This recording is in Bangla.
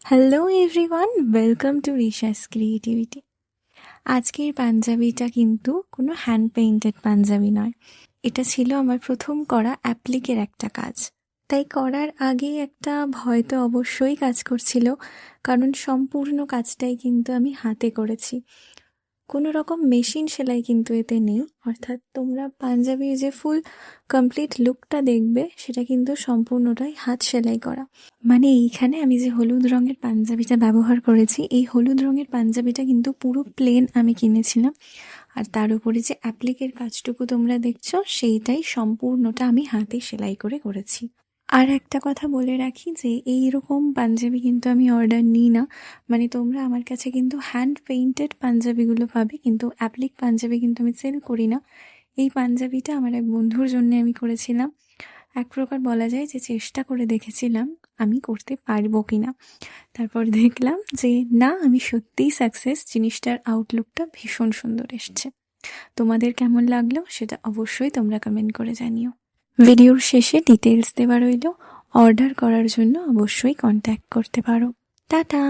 হ্যালো এভরিওয়ান, ওয়েলকাম টু রিশাস ক্রিয়েটিভিটি। আজকের পাঞ্জাবিটা কিন্তু কোনো হ্যান্ড পেইন্টেড পাঞ্জাবি নয়। এটা ছিল আমার প্রথম করা অ্যাপ্লিকের একটা কাজ। তাই করার আগে একটা ভয় তো অবশ্যই কাজ করছিল, কারণ সম্পূর্ণ কাজটাই কিন্তু আমি হাতে করেছি। কোনো রকম মেশিন সেলাই কিন্তু এতে নেই, অর্থাৎ তোমরা পাঞ্জাবির যে ফুল কমপ্লিট লুকটা দেখবে সেটা কিন্তু সম্পূর্ণটাই হাত সেলাই করা। মানে এইখানে আমি যে হলুদ রঙের পাঞ্জাবিটা ব্যবহার করেছি, এই হলুদ রঙের পাঞ্জাবিটা কিন্তু পুরো প্লেন আমি কিনেছিলাম, আর তার উপরে যে অ্যাপ্লিকের কাজটুকু তোমরা দেখছো সেইটাই সম্পূর্ণটা আমি হাতে সেলাই করে করেছি। আর একটা কথা বলে রাখি যে এই রকম পাঞ্জাবি কিন্তু আমি অর্ডার নিই না। মানে তোমরা আমার কাছে কিন্তু হ্যান্ড পেইন্টেড পাঞ্জাবিগুলো পাবে, কিন্তু অ্যাপ্লিক পাঞ্জাবি কিন্তু আমি সেল করি না। এই পাঞ্জাবিটা আমার এক বন্ধুর জন্য আমি করেছিলাম। এক প্রকার বলা যায় যে চেষ্টা করে দেখেছিলাম আমি করতে পারবো কিনা। তারপর দেখলাম যে না, আমি সত্যিই সাকসেস। জিনিসটার আউটলুকটা ভীষণ সুন্দর এসছে। তোমাদের কেমন লাগলো সেটা অবশ্যই তোমরা কমেন্ট করে জানিও। ভিডিওর শেষে ডিটেলস দেওয়া রইল, অর্ডার করার জন্য অবশ্যই কন্ট্যাক্ট করতে পারো। টাটা।